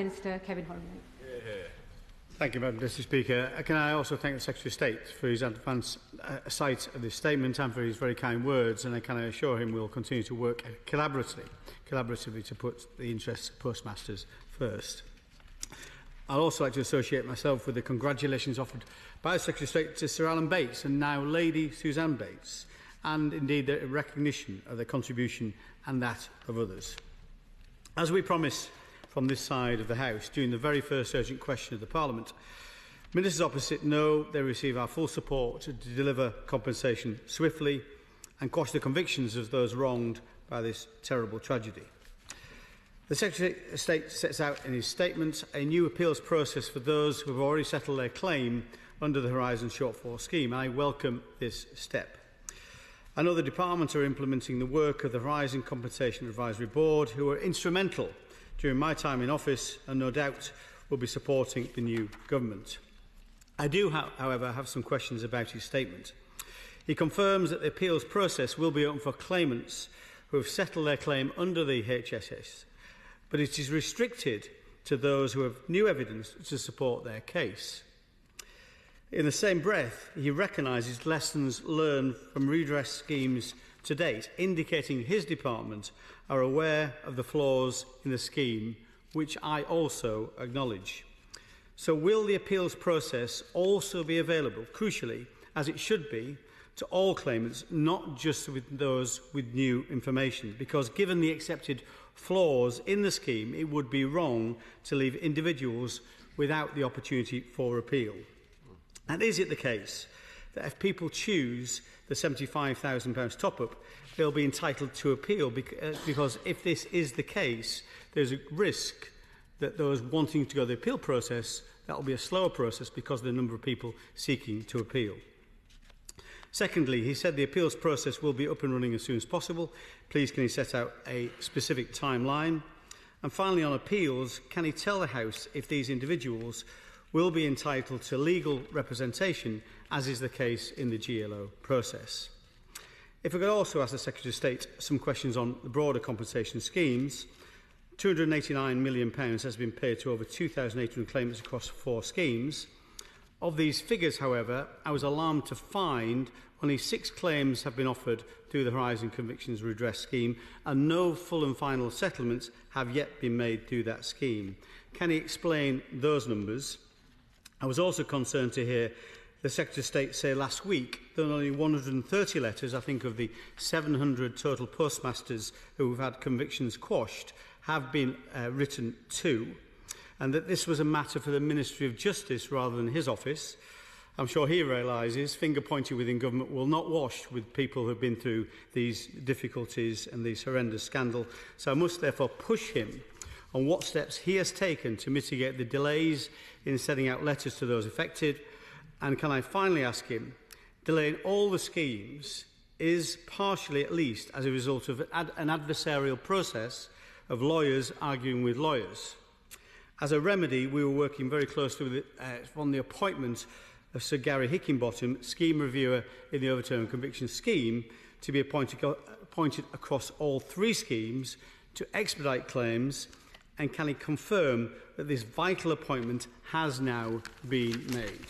Minister Kevin Holloway. Thank you, Madam Deputy Speaker. Can I also thank the Secretary of State for his advance sight of this statement and for his very kind words, and I can assure him we will continue to work collaboratively to put the interests of postmasters first. I'd also like to associate myself with the congratulations offered by the Secretary of State to Sir Alan Bates and now Lady Suzanne Bates, and indeed the recognition of their contribution and that of others. As we promised from this side of the House during the very first urgent question of the Parliament, Ministers opposite know they receive our full support to deliver compensation swiftly and quash the convictions of those wronged by this terrible tragedy. The Secretary of State sets out in his statement a new appeals process for those who have already settled their claim under the Horizon Shortfall scheme. I welcome this step. I know the Department are implementing the work of the Horizon Compensation Advisory Board, who were instrumental during my time in office and no doubt will be supporting the new government. I do, however, have some questions about his statement. He confirms that the appeals process will be open for claimants who have settled their claim under the HSS, but it is restricted to those who have new evidence to support their case. In the same breath, he recognises lessons learned from redress schemes to date, indicating his department are aware of the flaws in the scheme, which I also acknowledge. So will the appeals process also be available, crucially, as it should be, to all claimants, not just with those with new information? Because given the accepted flaws in the scheme, it would be wrong to leave individuals without the opportunity for appeal. And is it the case that if people choose the £75,000 top-up, they'll be entitled to appeal? Because if this is the case, there's a risk that those wanting to go the appeal process, that will be a slower process because of the number of people seeking to appeal. Secondly, he said the appeals process will be up and running as soon as possible. Please, can he set out a specific timeline? And finally, on appeals, can he tell the House if these individuals will be entitled to legal representation, as is the case in the GLO process? If I could also ask the Secretary of State some questions on the broader compensation schemes. £289 million has been paid to over 2,800 claimants across 4 schemes. Of these figures, however, I was alarmed to find only 6 claims have been offered through the Horizon Convictions Redress Scheme, and no full and final settlements have yet been made through that scheme. Can he explain those numbers? I was also concerned to hear the Secretary of State say last week that only 130 letters, I think of the 700 total postmasters who have had convictions quashed, have been written to, and that this was a matter for the Ministry of Justice rather than his office. I'm sure he realises finger-pointing within government will not wash with people who have been through these difficulties and these horrendous scandal. So I must therefore push him on what steps he has taken to mitigate the delays in sending out letters to those affected. And can I finally ask him, delaying all the schemes is partially at least as a result of an adversarial process of lawyers arguing with lawyers. As a remedy, we were working very closely with on the appointment of Sir Gary Hickinbottom, scheme reviewer in the overturned conviction scheme, to be appointed across all 3 schemes to expedite claims. And can he confirm that this vital appointment has now been made?